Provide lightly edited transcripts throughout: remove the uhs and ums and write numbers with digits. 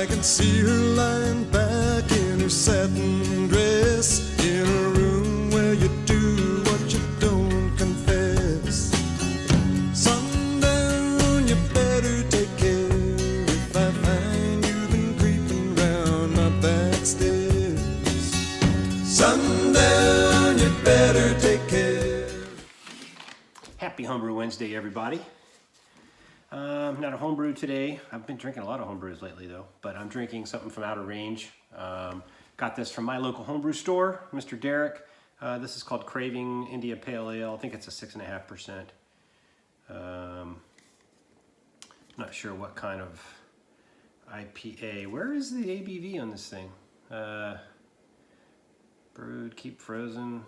can see her lying back in her satin dress, in a room where you do what you don't confess. Sundown, you better take care if I find you've been creeping round my back stairs. Sundown, you better take care. Happy Homebrew Wednesday, everybody. Not a homebrew today. I've been drinking a lot of homebrews lately though, but I'm drinking something from Outer Range. Got this from my local homebrew store, Mr. Derek. This is called Craving India Pale Ale. I think it's a 6.5%. Not sure what kind of IPA. Where is the ABV on this thing? Brewed, keep frozen.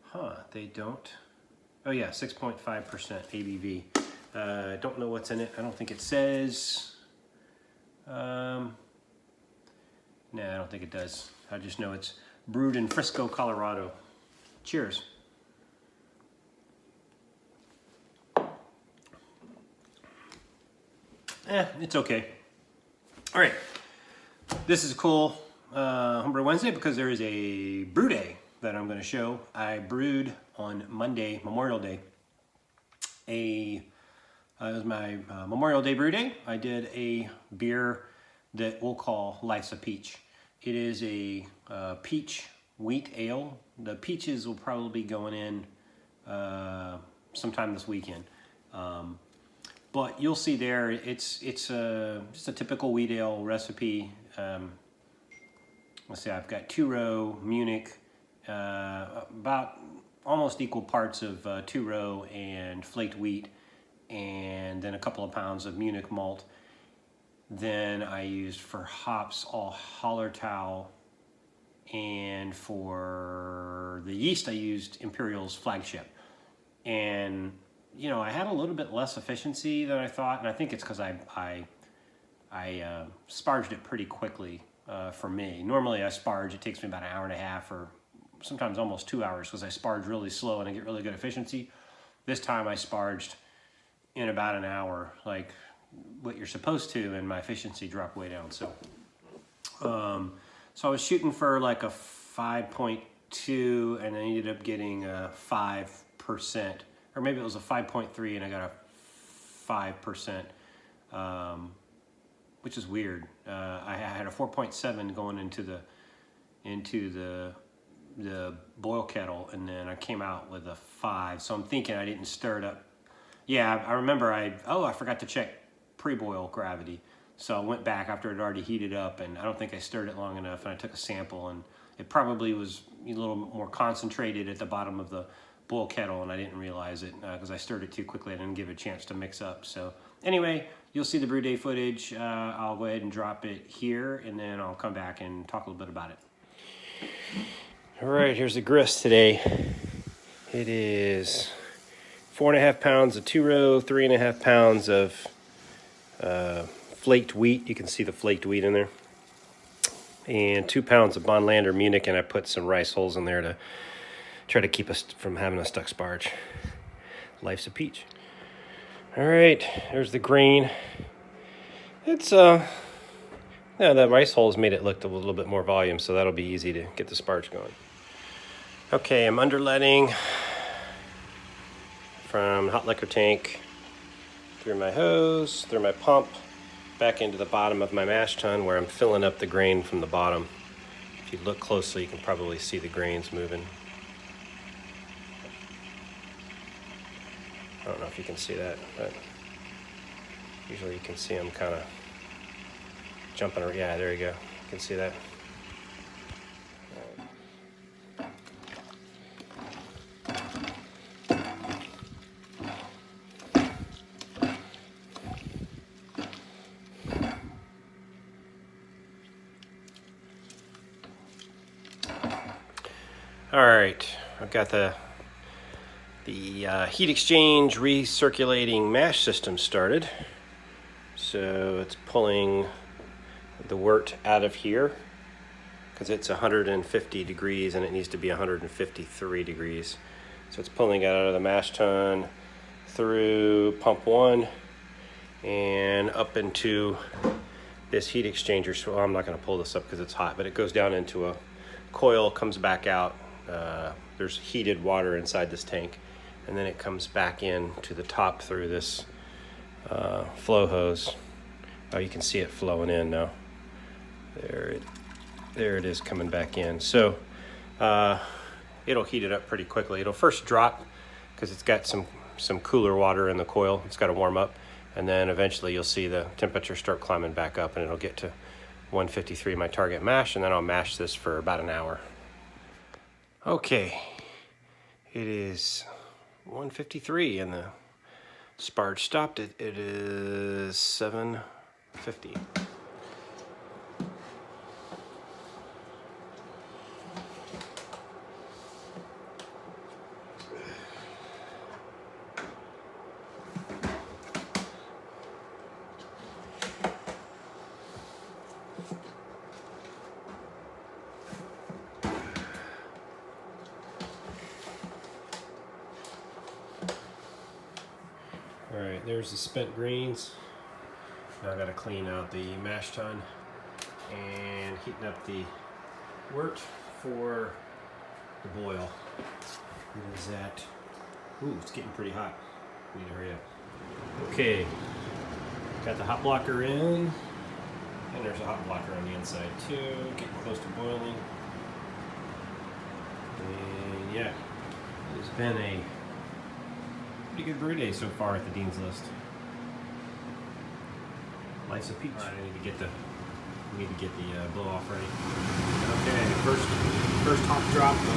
Huh, they don't. Oh yeah, 6.5% ABV. Don't know what's in it. I don't think it says. No, I don't think it does. I just know it's brewed in Frisco, Colorado. Cheers. It's okay. All right. This is a cool Homebrew Wednesday because there is a brew day that I'm going to show. I brewed on Monday, Memorial Day. It was my Memorial Day brew day. I did a beer that we'll call Life's a Peach. It is a peach wheat ale. The peaches will probably be going in sometime this weekend. But you'll see there, it's just a typical wheat ale recipe. Let's see, I've got 2-row Munich, about almost equal parts of 2-row and flaked wheat, and then a couple of pounds of Munich malt. Then I used for hops all Hallertau, and for the yeast I used Imperial's Flagship. And you know, I had a little bit less efficiency than I thought, and I think it's because I sparged it pretty quickly for me. Normally I sparge, it takes me about an hour and a half or sometimes almost 2 hours because I sparge really slow and I get really good efficiency. This time I sparged in about an hour, like what you're supposed to, and my efficiency dropped way down. So I was shooting for like a 5.2 and I ended up getting a 5%, or maybe it was a 5.3 and I got a 5%, which is weird. I had a 4.7 going into the boil kettle, and then I came out with a 5. So I'm thinking I didn't stir it up. Yeah, I remember I forgot to check pre-boil gravity. So I went back after it had already heated up, and I don't think I stirred it long enough, and I took a sample, and it probably was a little more concentrated at the bottom of the boil kettle, and I didn't realize it because I stirred it too quickly. I didn't give it a chance to mix up. So anyway, you'll see the brew day footage. I'll go ahead and drop it here, and then I'll come back and talk a little bit about it. All right, here's the grist today. It is 4.5 pounds of 2-row, 3.5 pounds of flaked wheat. You can see the flaked wheat in there. And 2 pounds of Bonlander Munich, and I put some rice hulls in there to try to keep us from having a stuck sparge. Life's a peach. All right, there's the grain. It's yeah, the rice hulls made it look a little bit more volume, so that'll be easy to get the sparge going. Okay, I'm underletting from hot liquor tank through my hose, through my pump, back into the bottom of my mash tun where I'm filling up the grain from the bottom. If you look closely, you can probably see the grains moving. I don't know if you can see that, but usually you can see them kind of jumping around. Yeah, there you go. You can see that. All right, I've got the heat exchange recirculating mash system started. So it's pulling the wort out of here because it's 150 degrees and it needs to be 153 degrees. So it's pulling it out of the mash tun through pump 1 and up into this heat exchanger, so I'm not going to pull this up because it's hot, but it goes down into a coil, comes back out. There's heated water inside this tank, and then it comes back in to the top through this flow hose. Oh, you can see it flowing in now. There it is coming back in. So it'll heat it up pretty quickly. It'll first drop because it's got some cooler water in the coil. It's got to warm up, and then eventually you'll see the temperature start climbing back up, and it'll get to 153, my target mash, and then I'll mash this for about an hour. Okay, it is 153 and the sparge stopped. It is 750. All right, there's the spent greens. Now I gotta clean out the mash tun and heating up the wort for the boil. It is at, ooh, it's getting pretty hot. Need to hurry up. Okay, got the hot blocker in, and there's a hot blocker on the inside too, getting close to boiling. And yeah, it's been a pretty good brew day so far at the Dean's List. Life's a peach. All right, I need to get the blow off ready. Okay, first hot drop of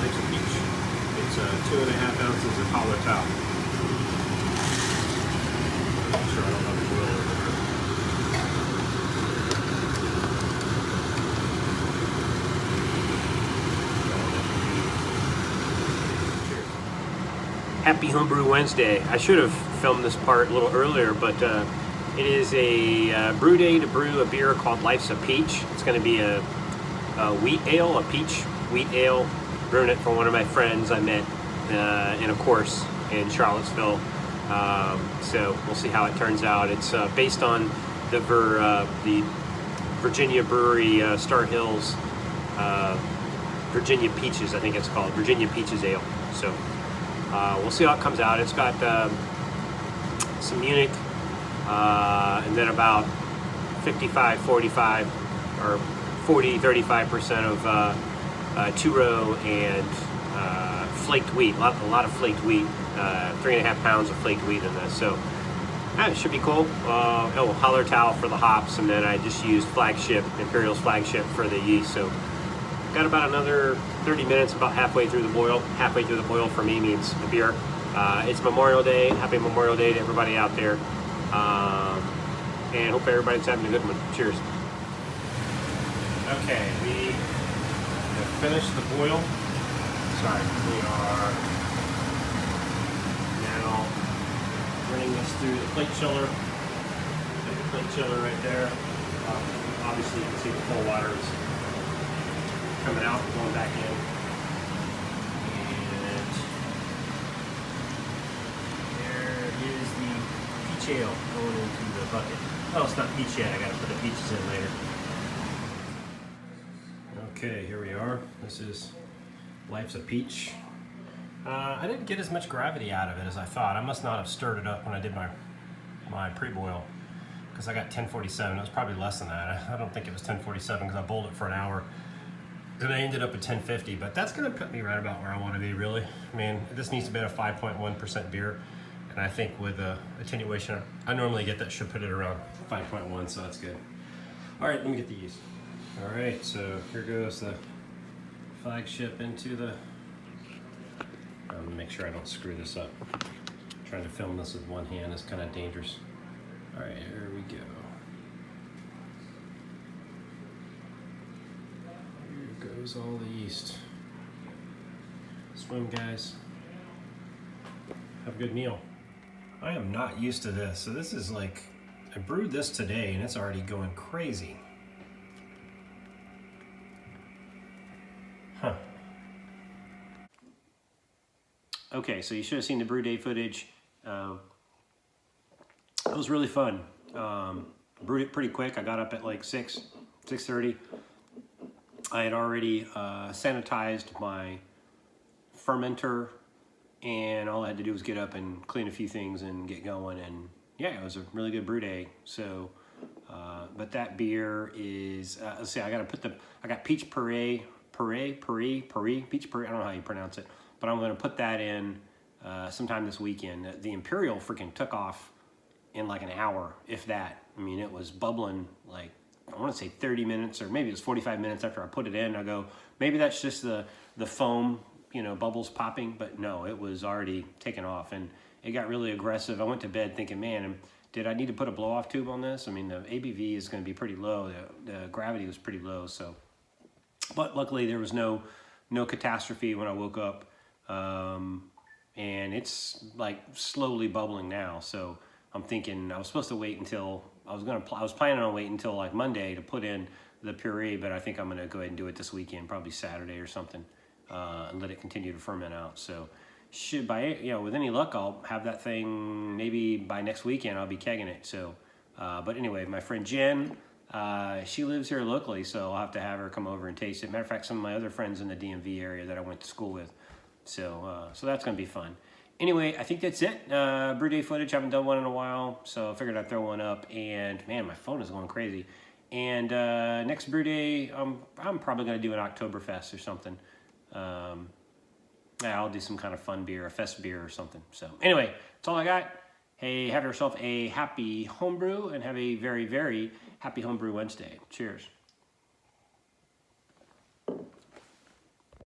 Life's a Peach. It's 2.5 ounces of Hallertau. Make sure I don't have a boil over there. Happy Homebrew Wednesday. I should have filmed this part a little earlier, but it is a brew day to brew a beer called Life's a Peach. It's going to be a wheat ale, a peach wheat ale. Brewing it for one of my friends I met in a course in Charlottesville. So we'll see how it turns out. It's based on the Virginia brewery Star Hills Virginia Peaches, I think it's called, Virginia Peaches Ale. So we'll see how it comes out. It's got some Munich, and then about 55, 45, or 40, 35% of two-row and flaked wheat. A lot of flaked wheat. 3.5 pounds of flaked wheat in this. So it should be cool. Hallertau for the hops, and then I just used Imperial's Flagship for the yeast. So got about another 30 minutes, about halfway through the boil. Halfway through the boil for me means a beer. It's Memorial Day. Happy Memorial Day to everybody out there. And hope everybody's having a good one. Cheers. Okay, we have finished the boil. Sorry, we are now running this through the plate chiller. Got the plate chiller right there. Obviously, you can see the cold water is coming out and going back in. And there is the peach ale going into the bucket. Oh, it's not peach yet. I gotta put the peaches in later. Okay, here we are. This is Life's a Peach. I didn't get as much gravity out of it as I thought. I must not have stirred it up when I did my pre-boil, because I got 1047. It was probably less than that. I don't think it was 1047 because I boiled it for an hour. Then I ended up at 1050, but that's gonna put me right about where I want to be, really. I mean, this needs to be a 5.1% beer, and I think with attenuation, I normally get that should put it around 5.1, so that's good. All right, let me get the yeast. All right, so here goes the Flagship into the, I'm gonna make sure I don't screw this up. Trying to film this with one hand is kind of dangerous. All right, here we go. Here goes all the yeast. Swim, guys. Have a good meal. I am not used to this, so this is like, I brewed this today and it's already going crazy. Huh. Okay, so you should have seen the brew day footage. It was really fun. Brewed it pretty quick. I got up at like 6:30. I had already sanitized my fermenter, and all I had to do was get up and clean a few things and get going. And yeah, it was a really good brew day. So, but that beer is, let's see, I got peach puree, peach puree. I don't know how you pronounce it, but I'm going to put that in sometime this weekend. The Imperial freaking took off in like an hour, if that. I mean, it was bubbling like, I want to say 30 minutes, or maybe it was 45 minutes after I put it in. I go, maybe that's just the foam, you know, bubbles popping, but no, it was already taken off, and it got really aggressive. I went to bed thinking, man, did I need to put a blow-off tube on this? I mean, the ABV is going to be pretty low. The gravity was pretty low, so. But luckily, there was no catastrophe when I woke up, and it's like slowly bubbling now. So I'm thinking I was supposed to wait until I was planning on waiting until like Monday to put in the puree, but I think I'm going to go ahead and do it this weekend, probably Saturday or something, and let it continue to ferment out. So. With any luck, I'll have that thing maybe by next weekend. I'll be kegging it. So, but anyway, my friend Jen, she lives here locally, so I'll have to have her come over and taste it. Matter of fact, some of my other friends in the DMV area that I went to school with. So, so that's gonna be fun. Anyway, I think that's it. Brew day footage. I haven't done one in a while, so I figured I'd throw one up. And man, my phone is going crazy. And next brew day, I'm probably gonna do an Oktoberfest or something. Yeah, I'll do some kind of fun beer, a fest beer or something. So anyway, that's all I got. Hey, have yourself a happy homebrew and have a very, very happy Homebrew Wednesday. Cheers.